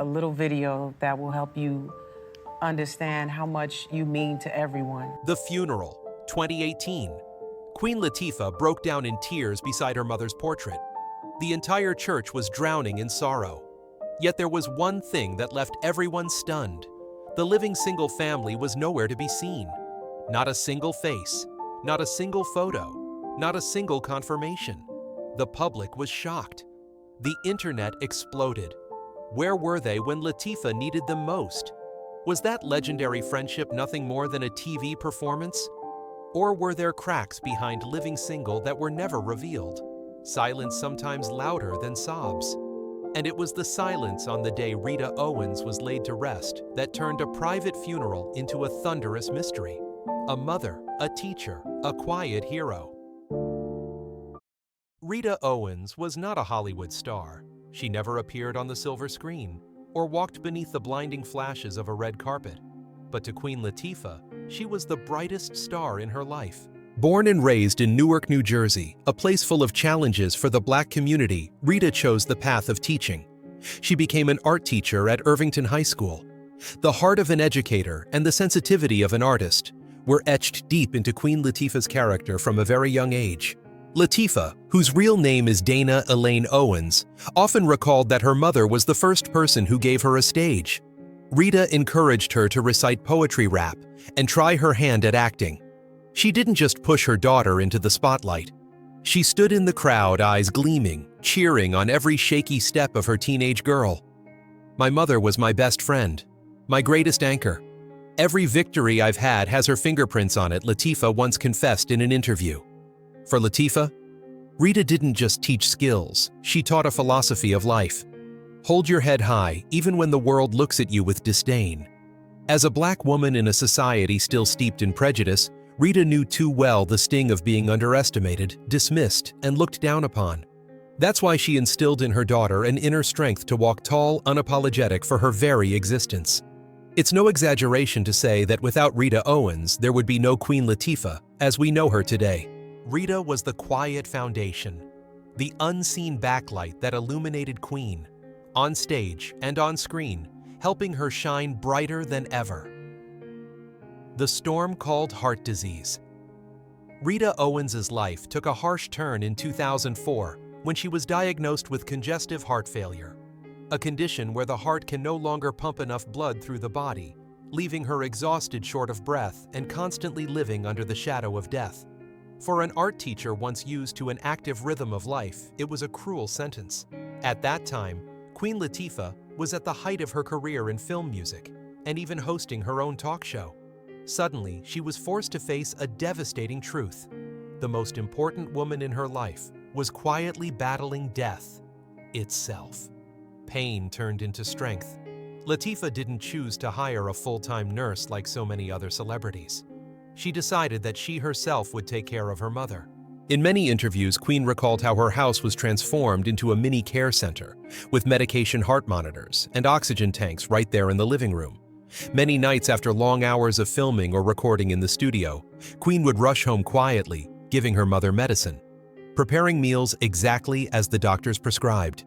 a little video that will help you understand how much you mean to everyone. The Funeral, 2018. Queen Latifah broke down in tears beside her mother's portrait. The entire church was drowning in sorrow. Yet there was one thing that left everyone stunned. The living single family was nowhere to be seen. Not a single face, not a single photo, not a single confirmation. The public was shocked. The internet exploded. Where were they when Latifah needed them most? Was that legendary friendship nothing more than a TV performance? Or were there cracks behind living single that were never revealed? Silence sometimes louder than sobs. And it was the silence on the day Rita Owens was laid to rest that turned a private funeral into a thunderous mystery. A mother, a teacher, a quiet hero. Rita Owens was not a Hollywood star. She never appeared on the silver screen or walked beneath the blinding flashes of a red carpet. But to Queen Latifah, she was the brightest star in her life. Born and raised in Newark, New Jersey, a place full of challenges for the Black community, Rita chose the path of teaching. She became an art teacher at Irvington High School. The heart of an educator and the sensitivity of an artist were etched deep into Queen Latifah's character from a very young age. Latifah, whose real name is Dana Elaine Owens, often recalled that her mother was the first person who gave her a stage. Rita encouraged her to recite poetry rap and try her hand at acting. She didn't just push her daughter into the spotlight. She stood in the crowd, eyes gleaming, cheering on every shaky step of her teenage girl. "My mother was my best friend, my greatest anchor. Every victory I've had has her fingerprints on it," Latifah once confessed in an interview. For Latifah, Rita didn't just teach skills, she taught a philosophy of life. Hold your head high even when the world looks at you with disdain. As a Black woman in a society still steeped in prejudice, Rita knew too well the sting of being underestimated, dismissed, and looked down upon. That's why she instilled in her daughter an inner strength to walk tall, unapologetic for her very existence. It's no exaggeration to say that without Rita Owens, there would be no Queen Latifah as we know her today. Rita was the quiet foundation, the unseen backlight that illuminated Queen, on stage and on screen, helping her shine brighter than ever. The storm called heart disease. Rita Owens' life took a harsh turn in 2004 when she was diagnosed with congestive heart failure, a condition where the heart can no longer pump enough blood through the body, leaving her exhausted, short of breath, and constantly living under the shadow of death. For an art teacher once used to an active rhythm of life, it was a cruel sentence. At that time, Queen Latifah was at the height of her career in film music and even hosting her own talk show. Suddenly, she was forced to face a devastating truth. The most important woman in her life was quietly battling death itself. Pain turned into strength. Latifah didn't choose to hire a full-time nurse like so many other celebrities. She decided that she herself would take care of her mother. In many interviews, Queen recalled how her house was transformed into a mini care center, with medication heart monitors and oxygen tanks right there in the living room. Many nights after long hours of filming or recording in the studio, Queen would rush home quietly, giving her mother medicine, preparing meals exactly as the doctors prescribed.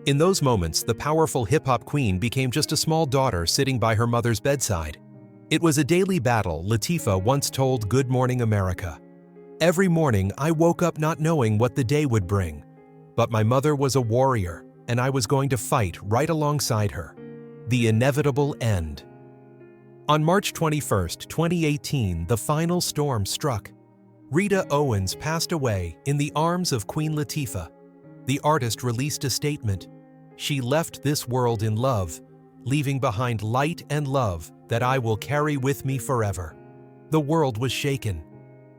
In those moments, the powerful hip-hop queen became just a small daughter sitting by her mother's bedside. It was a daily battle, Latifah once told Good Morning America. "Every morning, I woke up not knowing what the day would bring. But my mother was a warrior, and I was going to fight right alongside her. The inevitable end." On March 21, 2018, the final storm struck. Rita Owens passed away in the arms of Queen Latifah. The artist released a statement. "She left this world in love, leaving behind light and love that I will carry with me forever." The world was shaken.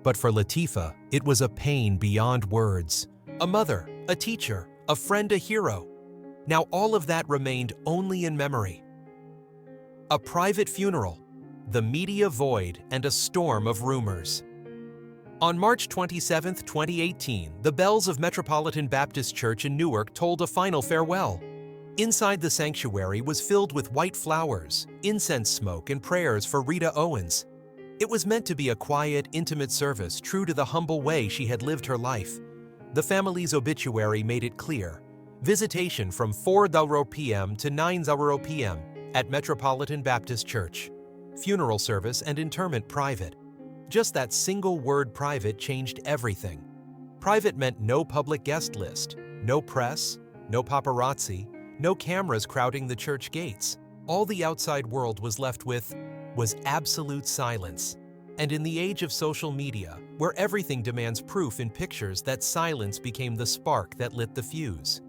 But for Latifah, it was a pain beyond words. A mother, a teacher, a friend, a hero. Now all of that remained only in memory. A private funeral, the media void, and a storm of rumors. On March 27, 2018, the bells of Metropolitan Baptist Church in Newark tolled a final farewell. Inside the sanctuary was filled with white flowers, incense smoke, and prayers for Rita Owens. It was meant to be a quiet, intimate service true to the humble way she had lived her life. The family's obituary made it clear. Visitation from 4 p.m. to 9 p.m. at Metropolitan Baptist Church. Funeral service and interment private. Just that single word private changed everything. Private meant no public guest list, no press, no paparazzi, no cameras crowding the church gates. All the outside world was left with was absolute silence. And in the age of social media, where everything demands proof in pictures, that silence became the spark that lit the fuse.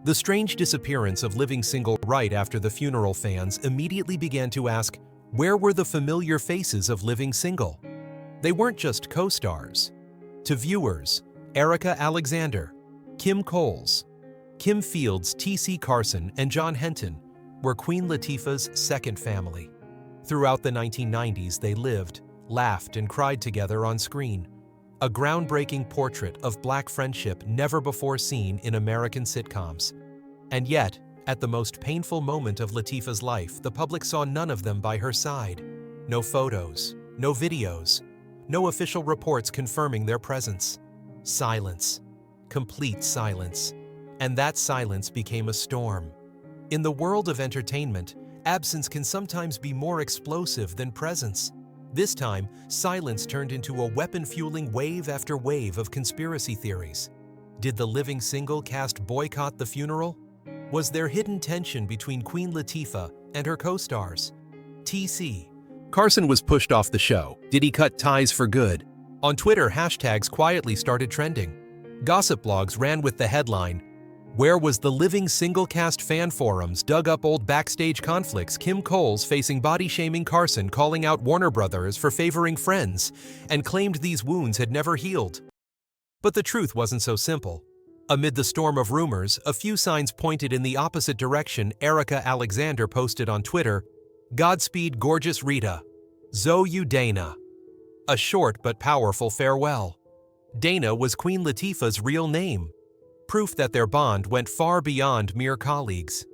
The strange disappearance of Living Single right after the funeral, fans immediately began to ask, where were the familiar faces of Living Single? They weren't just co-stars. To viewers, Erika Alexander, Kim Coles, Kim Fields, T.C. Carson, and John Henton were Queen Latifah's second family. Throughout the 1990s, they lived, laughed, and cried together on screen. A groundbreaking portrait of Black friendship never before seen in American sitcoms. And yet, at the most painful moment of Latifah's life, the public saw none of them by her side. No photos, no videos, no official reports confirming their presence. Silence. Complete silence. And that silence became a storm. In the world of entertainment, absence can sometimes be more explosive than presence. This time, silence turned into a weapon fueling wave after wave of conspiracy theories. Did the Living Single cast boycott the funeral? Was there hidden tension between Queen Latifah and her co-stars? TC. Carson was pushed off the show. Did he cut ties for good? On Twitter, hashtags quietly started trending. Gossip blogs ran with the headline, "Where was the Living Single cast?" Fan forums dug up old backstage conflicts, Kim Coles facing body-shaming Carson, calling out Warner Brothers for favoring Friends, and claimed these wounds had never healed. But the truth wasn't so simple. Amid the storm of rumors, a few signs pointed in the opposite direction. Erika Alexander posted on Twitter, "Godspeed, gorgeous Rita. Zo you Dana." A short but powerful farewell. Dana was Queen Latifah's real name. Proof that their bond went far beyond mere colleagues.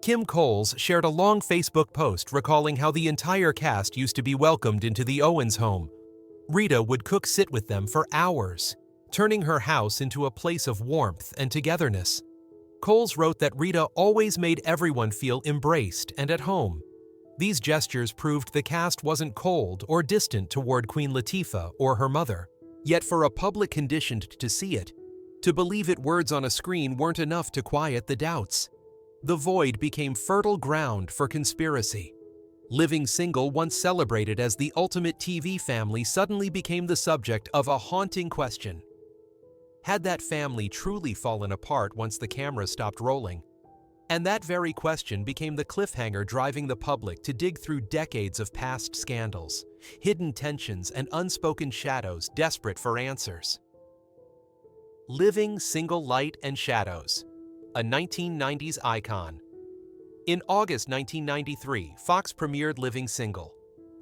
Kim Coles shared a long Facebook post recalling how the entire cast used to be welcomed into the Owens home. Rita would sit with them for hours, turning her house into a place of warmth and togetherness. Coles wrote that Rita always made everyone feel embraced and at home. These gestures proved the cast wasn't cold or distant toward Queen Latifah or her mother. Yet for a public conditioned to see it, to believe it, words on a screen weren't enough to quiet the doubts. The void became fertile ground for conspiracy. Living Single, once celebrated as the ultimate TV family, suddenly became the subject of a haunting question. Had that family truly fallen apart once the cameras stopped rolling? And that very question became the cliffhanger driving the public to dig through decades of past scandals, hidden tensions, and unspoken shadows desperate for answers. Living Single: Light and Shadows, a 1990s icon. In August 1993, Fox premiered Living Single.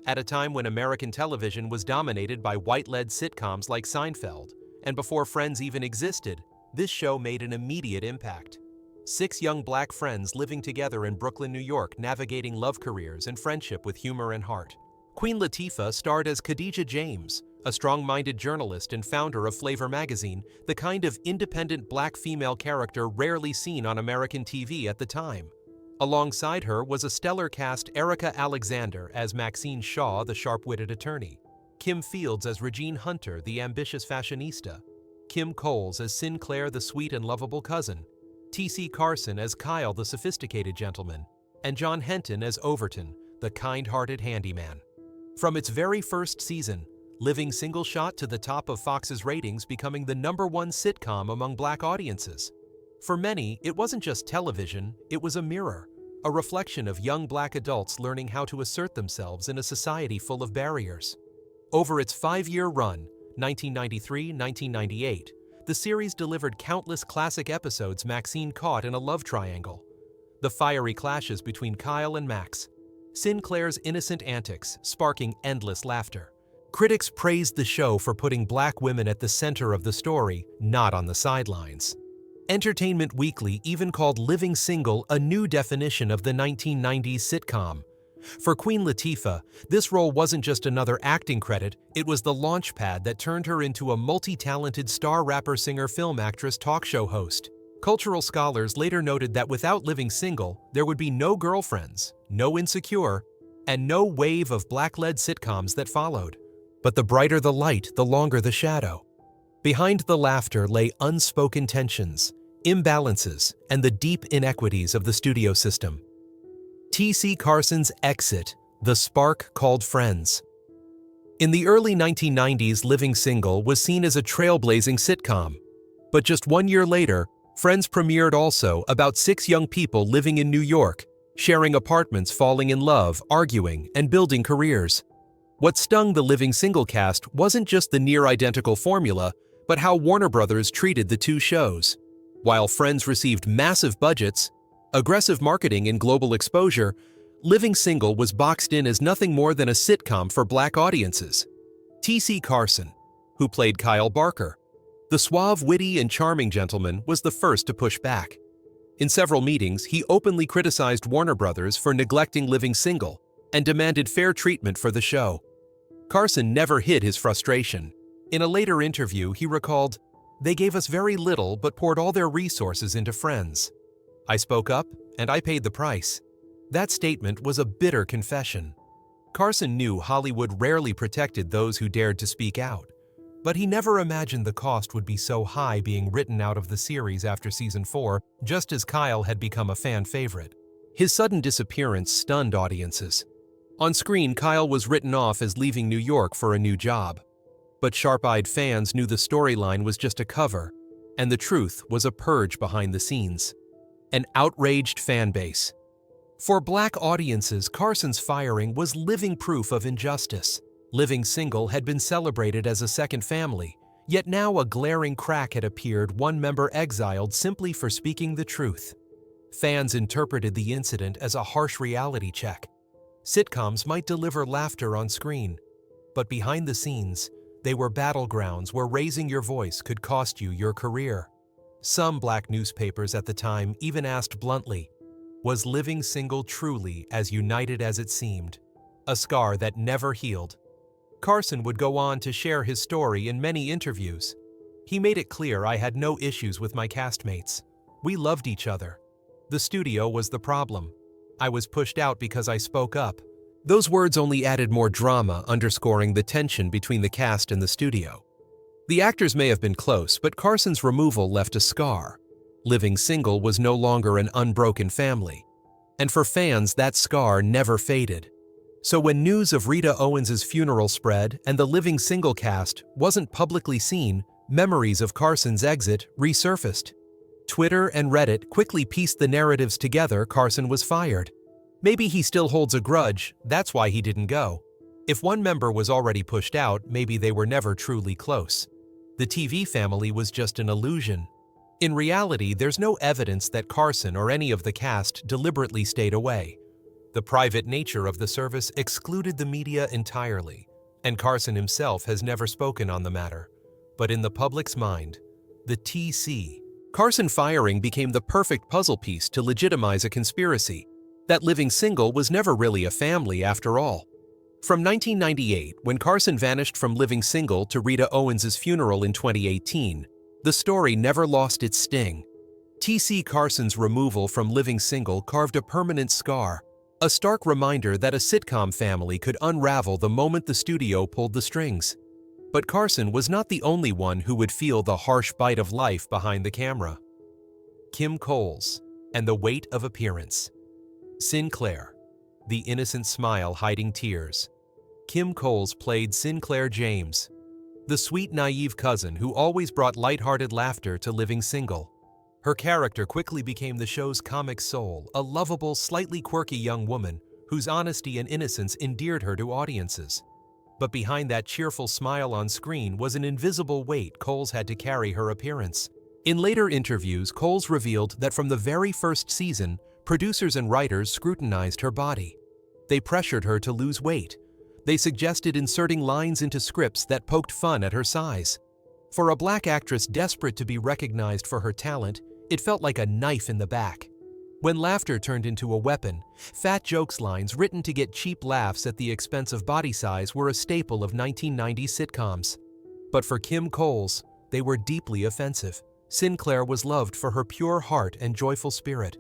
At a time when American television was dominated by white-led sitcoms like Seinfeld, and before Friends even existed, this show made an immediate impact. 6 young Black friends living together in Brooklyn, New York, navigating love careers and friendship with humor and heart. Queen Latifah starred as Khadijah James, a strong-minded journalist and founder of Flavor magazine, the kind of independent Black female character rarely seen on American TV at the time. Alongside her was a stellar cast: Erika Alexander as Maxine Shaw, the sharp-witted attorney; Kim Fields as Regine Hunter, the ambitious fashionista; Kim Coles as Sinclair, the sweet and lovable cousin; T.C. Carson as Kyle, the sophisticated gentleman; and John Henton as Overton, the kind-hearted handyman. From its very first season, Living Single shot to the top of Fox's ratings, becoming the #1 sitcom among Black audiences. For many, it wasn't just television, it was a mirror, a reflection of young Black adults learning how to assert themselves in a society full of barriers. Over its 5-year run, 1993-1998, the series delivered countless classic episodes Maxine caught in a love triangle. The fiery clashes between Kyle and Max. Sinclair's innocent antics, sparking endless laughter. Critics praised the show for putting Black women at the center of the story, not on the sidelines. Entertainment Weekly even called Living Single a new definition of the 1990s sitcom. For Queen Latifah, this role wasn't just another acting credit, it was the launchpad that turned her into a multi-talented star, rapper, singer, film actress, talk show host. Cultural scholars later noted that without Living Single, there would be no Girlfriends, no Insecure, and no wave of black-led sitcoms that followed. But the brighter the light, the longer the shadow. Behind the laughter lay unspoken tensions, imbalances, and the deep inequities of the studio system. T.C. Carson's exit, the spark called Friends. In the early 1990s, Living Single was seen as a trailblazing sitcom. But just 1 year later, Friends premiered also about 6 young people living in New York, sharing apartments, falling in love, arguing, and building careers. What stung the Living Single cast wasn't just the near-identical formula, but how Warner Brothers treated the two shows. While Friends received massive budgets, aggressive marketing, and global exposure, Living Single was boxed in as nothing more than a sitcom for black audiences. T.C. Carson, who played Kyle Barker, the suave, witty, and charming gentleman, was the first to push back. In several meetings, he openly criticized Warner Brothers for neglecting Living Single and demanded fair treatment for the show. Carson never hid his frustration. In a later interview, he recalled, "They gave us very little but poured all their resources into Friends. I spoke up, and I paid the price." That statement was a bitter confession. Carson knew Hollywood rarely protected those who dared to speak out, but he never imagined the cost would be so high being written out of the series after season 4, just as Kyle had become a fan favorite. His sudden disappearance stunned audiences. On screen, Kyle was written off as leaving New York for a new job. But sharp-eyed fans knew the storyline was just a cover, and the truth was a purge behind the scenes. An outraged fan base. For black audiences, Carson's firing was living proof of injustice. Living Single had been celebrated as a second family, yet now a glaring crack had appeared, one member exiled simply for speaking the truth. Fans interpreted the incident as a harsh reality check. Sitcoms might deliver laughter on screen, but behind the scenes, they were battlegrounds where raising your voice could cost you your career. Some black newspapers at the time even asked bluntly, was Living Single truly as united as it seemed? A scar that never healed. Carson would go on to share his story in many interviews. He made it clear, "I had no issues with my castmates. We loved each other. The studio was the problem. I was pushed out because I spoke up." Those words only added more drama, underscoring the tension between the cast and the studio. The actors may have been close, but Carson's removal left a scar. Living Single was no longer an unbroken family. And for fans, that scar never faded. So when news of Rita Owens' funeral spread and the Living Single cast wasn't publicly seen, memories of Carson's exit resurfaced. Twitter and Reddit quickly pieced the narratives together. Carson was fired. Maybe he still holds a grudge, that's why he didn't go. If one member was already pushed out, maybe they were never truly close. The TV family was just an illusion. In reality, there's no evidence that Carson or any of the cast deliberately stayed away. The private nature of the service excluded the media entirely, and Carson himself has never spoken on the matter. But in the public's mind, the T.C. Carson firing became the perfect puzzle piece to legitimize a conspiracy. That Living Single was never really a family after all. From 1998, when Carson vanished from Living Single to Rita Owens' funeral in 2018, the story never lost its sting. T.C. Carson's removal from Living Single carved a permanent scar, a stark reminder that a sitcom family could unravel the moment the studio pulled the strings. But Carson was not the only one who would feel the harsh bite of life behind the camera. Kim Coles and the weight of appearance. Sinclair, the innocent smile hiding tears. Kim Coles played Sinclair James, the sweet, naive cousin who always brought lighthearted laughter to Living Single. Her character quickly became the show's comic soul, a lovable, slightly quirky young woman whose honesty and innocence endeared her to audiences. But behind that cheerful smile on screen was an invisible weight Coles had to carry her appearance. In later interviews, Coles revealed that from the very first season, producers and writers scrutinized her body. They pressured her to lose weight. They suggested inserting lines into scripts that poked fun at her size. For a black actress desperate to be recognized for her talent, it felt like a knife in the back. When laughter turned into a weapon, fat jokes lines written to get cheap laughs at the expense of body size were a staple of 1990s sitcoms. But for Kim Coles, they were deeply offensive. Sinclair was loved for her pure heart and joyful spirit.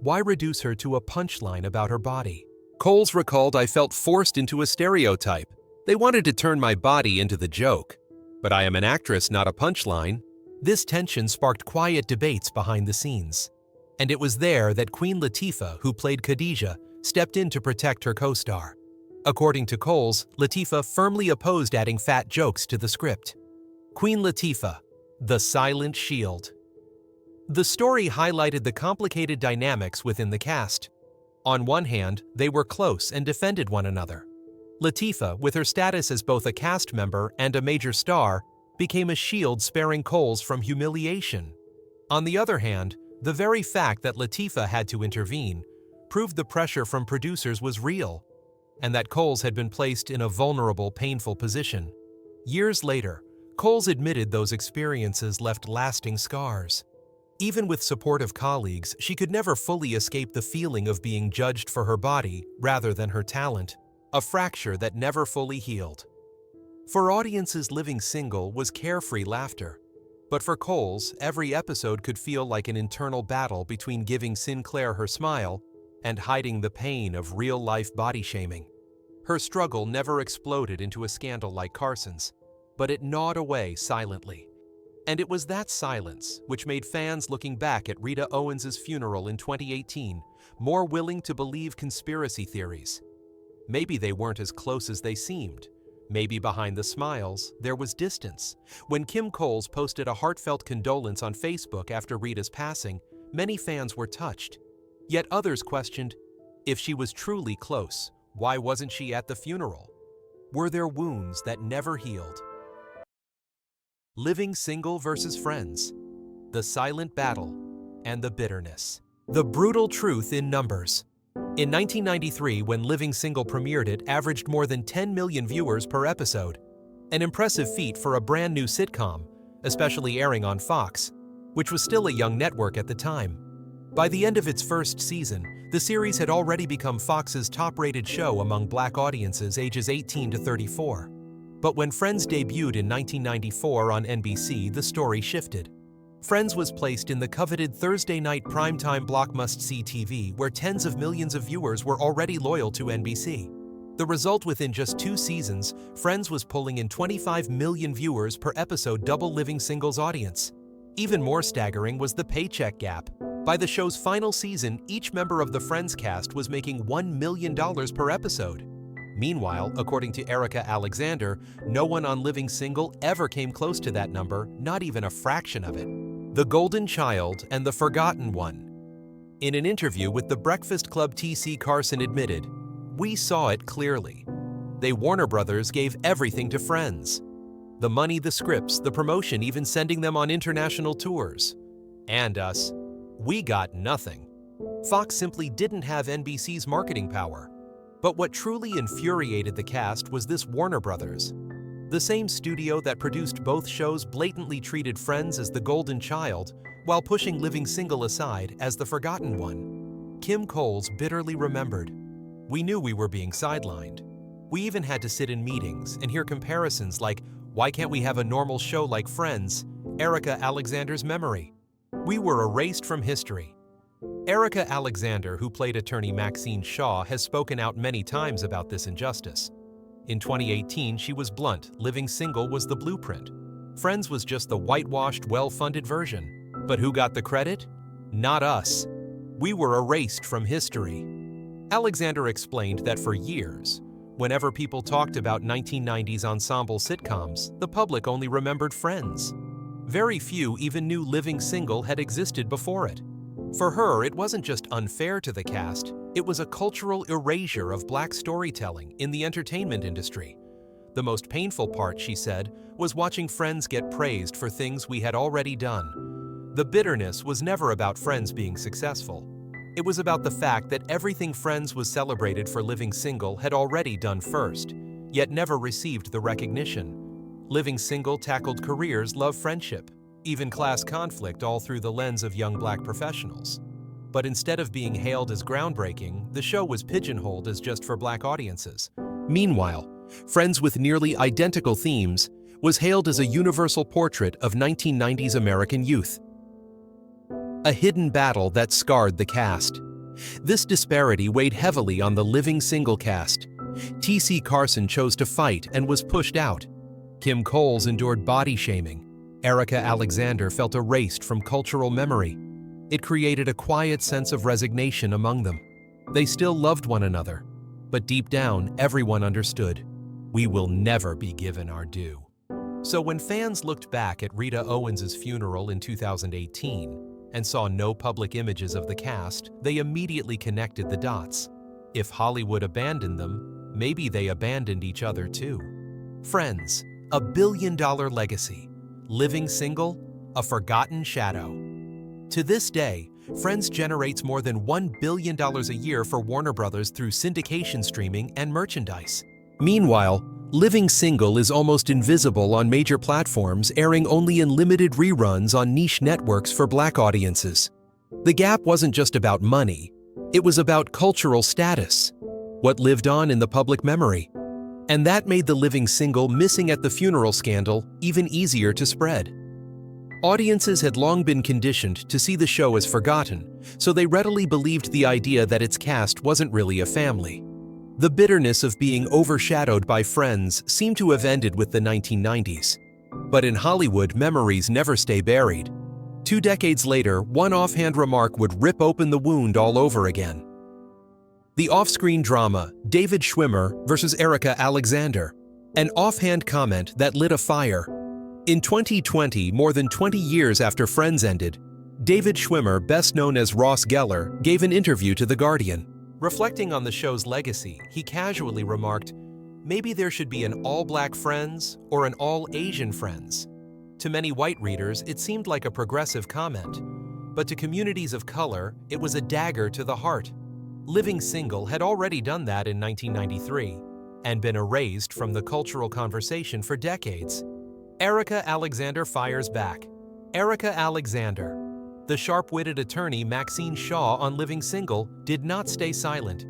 Why reduce her to a punchline about her body? Coles recalled, "I felt forced into a stereotype. They wanted to turn my body into the joke. But I am an actress, not a punchline." This tension sparked quiet debates behind the scenes. And it was there that Queen Latifah, who played Khadijah, stepped in to protect her co-star. According to Coles, Latifah firmly opposed adding fat jokes to the script. Queen Latifah, the silent shield. The story highlighted the complicated dynamics within the cast. On one hand, they were close and defended one another. Latifah, with her status as both a cast member and a major star, became a shield sparing Coles from humiliation. On the other hand, the very fact that Latifah had to intervene proved the pressure from producers was real, and that Coles had been placed in a vulnerable, painful position. Years later, Coles admitted those experiences left lasting scars. Even with supportive colleagues, she could never fully escape the feeling of being judged for her body rather than her talent, a fracture that never fully healed. For audiences, Living Single was carefree laughter. But for Coles, every episode could feel like an internal battle between giving Sinclair her smile and hiding the pain of real-life body shaming. Her struggle never exploded into a scandal like Carson's, but it gnawed away silently. And it was that silence which made fans looking back at Rita Owens' funeral in 2018 more willing to believe conspiracy theories. Maybe they weren't as close as they seemed. Maybe behind the smiles, there was distance. When Kim Coles posted a heartfelt condolence on Facebook after Rita's passing, many fans were touched. Yet others questioned, if she was truly close, why wasn't she at the funeral? Were there wounds that never healed? Living Single versus Friends. The silent battle and the bitterness. The brutal truth in numbers. In 1993, when Living Single premiered, it averaged more than 10 million viewers per episode. An impressive feat for a brand new sitcom, especially airing on Fox, which was still a young network at the time. By the end of its first season, the series had already become Fox's top-rated show among Black audiences ages 18 to 34. But when Friends debuted in 1994 on NBC, the story shifted. Friends was placed in the coveted Thursday night primetime block must-see TV, where tens of millions of viewers were already loyal to NBC. The result, within just 2 seasons, Friends was pulling in 25 million viewers per episode, double Living Single's audience. Even more staggering was the paycheck gap. By the show's final season, each member of the Friends cast was making $1 million per episode. Meanwhile, according to Erika Alexander, no one on Living Single ever came close to that number, not even a fraction of it. The Golden Child and the Forgotten One. In an interview with the Breakfast Club, TC Carson admitted, "We saw it clearly. They, Warner Brothers, gave everything to Friends. The money, the scripts, the promotion, even sending them on international tours. And us. We got nothing. Fox simply didn't have NBC's marketing power." But what truly infuriated the cast was this: Warner Brothers, the same studio that produced both shows, blatantly treated Friends as the golden child while pushing Living Single aside as the forgotten one. Kim Coles bitterly remembered, "We knew we were being sidelined. We even had to sit in meetings and hear comparisons like, why can't we have a normal show like Friends?" Erika Alexander's memory. "We were erased from history." Erika Alexander, who played attorney Maxine Shaw, has spoken out many times about this injustice. In 2018, she was blunt: Living Single was the blueprint. Friends was just the whitewashed, well-funded version. But who got the credit? Not us. We were erased from history. Alexander explained that for years, whenever people talked about 1990s ensemble sitcoms, the public only remembered Friends. Very few even knew Living Single had existed before it. For her, it wasn't just unfair to the cast, it was a cultural erasure of Black storytelling in the entertainment industry. The most painful part, she said, was watching Friends get praised for things we had already done. The bitterness was never about Friends being successful. It was about the fact that everything Friends was celebrated for Living Single had already done first, yet never received the recognition. Living Single tackled careers, love, friendship, even class conflict, all through the lens of young Black professionals. But instead of being hailed as groundbreaking, the show was pigeonholed as just for Black audiences. Meanwhile, Friends, with nearly identical themes, was hailed as a universal portrait of 1990s American youth. a hidden battle that scarred the cast. This disparity weighed heavily on the living single cast. T.C. Carson chose to fight and was pushed out. Kim Coles endured body shaming. Erika Alexander felt erased from cultural memory. It created a quiet sense of resignation among them. They still loved one another, but deep down, everyone understood. We will never be given our due. So when fans looked back at Rita Owens' funeral in 2018 and saw no public images of the cast, they immediately connected the dots. If Hollywood abandoned them, maybe they abandoned each other too. Friends, a billion-dollar legacy. Living single, a forgotten shadow. To this day, Friends generates more than $1 billion a year for Warner Brothers through syndication streaming and merchandise. Meanwhile, Living Single is almost invisible on major platforms, airing only in limited reruns on niche networks for Black audiences. The gap wasn't just about money, it was about cultural status, what lived on in the public memory. And that made the Living Single missing at the funeral scandal even easier to spread. Audiences had long been conditioned to see the show as forgotten, so they readily believed the idea that its cast wasn't really a family. The bitterness of being overshadowed by Friends seemed to have ended with the 1990s. But in Hollywood, memories never stay buried. 2 decades later, one offhand remark would rip open the wound all over again. The off-screen drama, David Schwimmer versus Erika Alexander, an offhand comment that lit a fire. In 2020, more than 20 years after Friends ended, David Schwimmer, best known as Ross Geller, gave an interview to The Guardian. Reflecting on the show's legacy, he casually remarked, "Maybe there should be an all-Black Friends or an all-Asian Friends." To many white readers, it seemed like a progressive comment, but to communities of color, it was a dagger to the heart. Living Single had already done that in 1993 and been erased from the cultural conversation for decades. Erika Alexander fires back. Erika Alexander. The sharp-witted attorney Maxine Shaw on Living Single did not stay silent.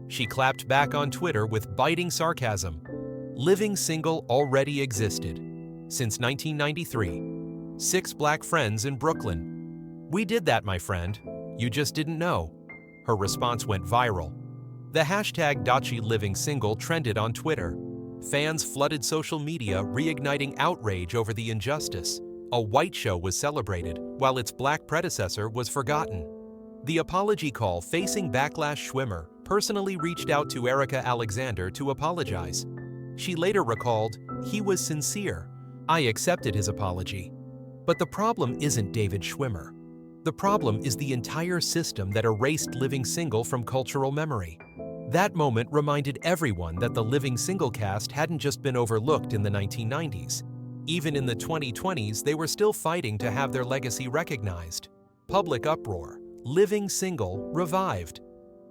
She clapped back on Twitter with biting sarcasm. Living Single already existed. Since 1993. 6 Black friends in Brooklyn. "We did that, my friend. You just didn't know." Her response went viral. The hashtag #DachiLivingSingle trended on Twitter. Fans flooded social media, reigniting outrage over the injustice. A white show was celebrated, while its Black predecessor was forgotten. The apology call facing backlash. Schwimmer personally reached out to Erika Alexander to apologize. She later recalled, "He was sincere. I accepted his apology." But the problem isn't David Schwimmer. The problem is the entire system that erased Living Single from cultural memory. That moment reminded everyone that the Living Single cast hadn't just been overlooked in the 1990s. Even in the 2020s, they were still fighting to have their legacy recognized. Public uproar. Living Single revived.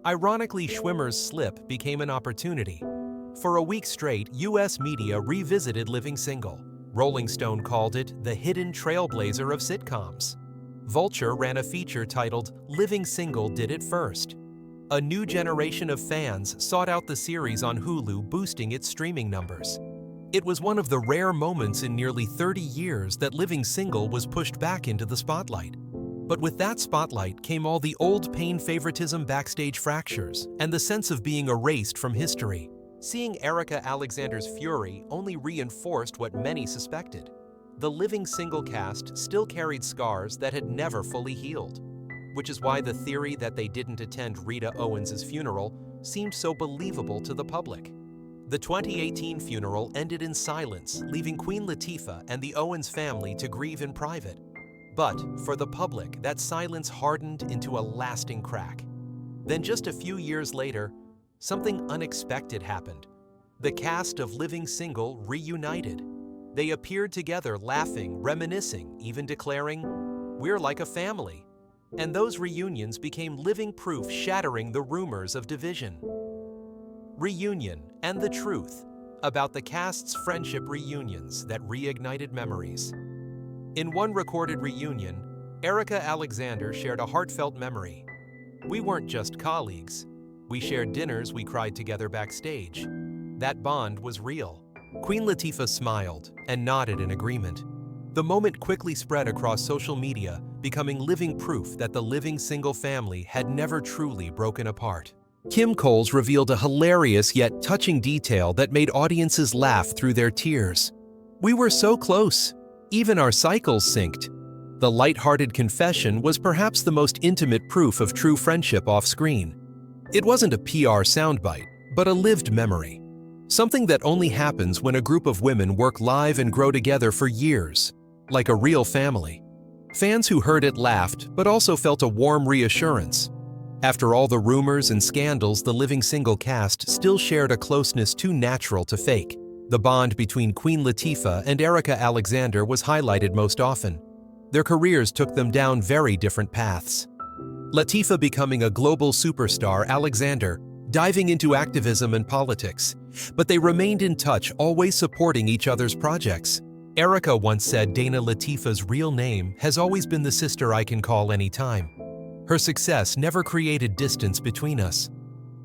Ironically, Schwimmer's slip became an opportunity. For a week straight, U.S. media revisited Living Single. Rolling Stone called it the hidden trailblazer of sitcoms. Vulture ran a feature titled Living Single Did It First. A new generation of fans sought out the series on Hulu, boosting its streaming numbers. It was one of the rare moments in nearly 30 years that Living Single was pushed back into the spotlight. But with that spotlight came all the old pain, favoritism, backstage fractures, and the sense of being erased from history. Seeing Erika Alexander's fury only reinforced what many suspected. The Living Single cast still carried scars that had never fully healed, which is why the theory that they didn't attend Rita Owens' funeral seemed so believable to the public. The 2018 funeral ended in silence, leaving Queen Latifah and the Owens family to grieve in private. But for the public, that silence hardened into a lasting crack. Then just a few years later, something unexpected happened. The cast of Living Single reunited. They appeared together, laughing, reminiscing, even declaring, "We're like a family." And those reunions became living proof, shattering the rumors of division. Reunion and the truth about the cast's friendship reunions that reignited memories. In one recorded reunion, Erika Alexander shared a heartfelt memory. "We weren't just colleagues. We shared dinners, we cried together backstage. That bond was real." Queen Latifah smiled and nodded in agreement. The moment quickly spread across social media, becoming living proof that the living single family had never truly broken apart. Kim Coles revealed a hilarious yet touching detail that made audiences laugh through their tears. "We were so close. Even our cycles synced." The lighthearted confession was perhaps the most intimate proof of true friendship off-screen. It wasn't a PR soundbite, but a lived memory. Something that only happens when a group of women work live and grow together for years, like a real family. Fans who heard it laughed, but also felt a warm reassurance. After all the rumors and scandals, the living single cast still shared a closeness too natural to fake. The bond between Queen Latifah and Erika Alexander was highlighted most often. Their careers took them down very different paths. Latifah becoming a global superstar, Alexander diving into activism and politics, but they remained in touch, always supporting each other's projects. Erika once said Dana Latifah's real name has always been the sister I can call anytime. Her success never created distance between us.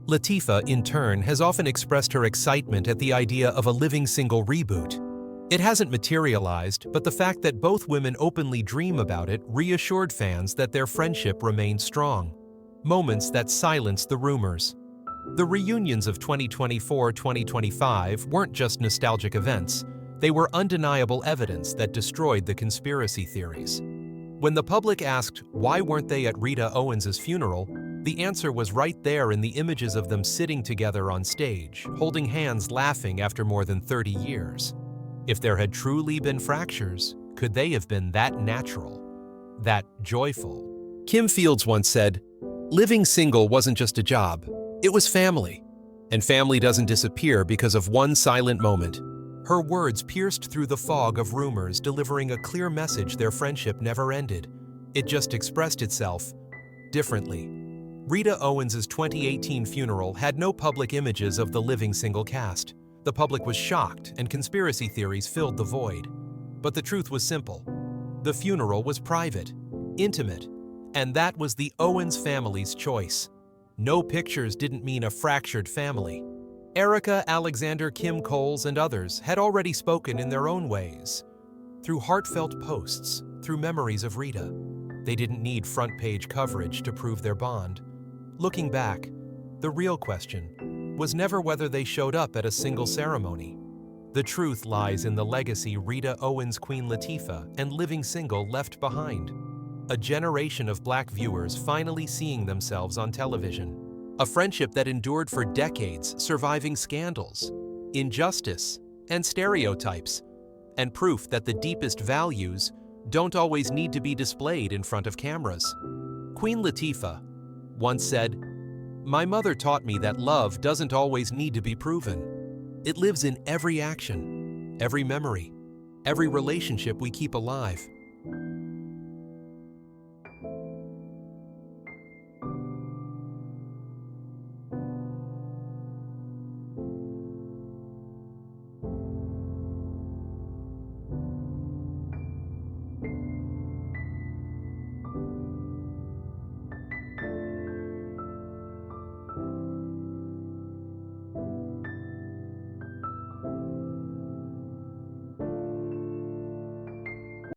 Latifah, in turn, has often expressed her excitement at the idea of a living single reboot. It hasn't materialized, but the fact that both women openly dream about it reassured fans that their friendship remained strong. Moments that silenced the rumors. The reunions of 2024-2025 weren't just nostalgic events. They were undeniable evidence that destroyed the conspiracy theories. When the public asked why weren't they at Rita Owens' funeral, the answer was right there in the images of them sitting together on stage, holding hands, laughing after more than 30 years. If there had truly been fractures, could they have been that natural, that joyful? Kim Fields once said, "Living single wasn't just a job, it was family. And family doesn't disappear because of one silent moment." Her words pierced through the fog of rumors, delivering a clear message their friendship never ended. It just expressed itself differently. Rita Owens' 2018 funeral had no public images of the living single cast. The public was shocked, and conspiracy theories filled the void. But the truth was simple. The funeral was private, intimate, and that was the Owens family's choice. No pictures didn't mean a fractured family. Erika, Alexander, Kim Coles, and others had already spoken in their own ways. Through heartfelt posts, through memories of Rita. They didn't need front-page coverage to prove their bond. Looking back, the real question was never whether they showed up at a single ceremony. The truth lies in the legacy Rita Owens, Queen Latifah, and Living Single left behind. A generation of Black viewers finally seeing themselves on television. A friendship that endured for decades, surviving scandals, injustice, and stereotypes, and proof that the deepest values don't always need to be displayed in front of cameras. Queen Latifah once said, "My mother taught me that love doesn't always need to be proven. It lives in every action, every memory, every relationship we keep alive."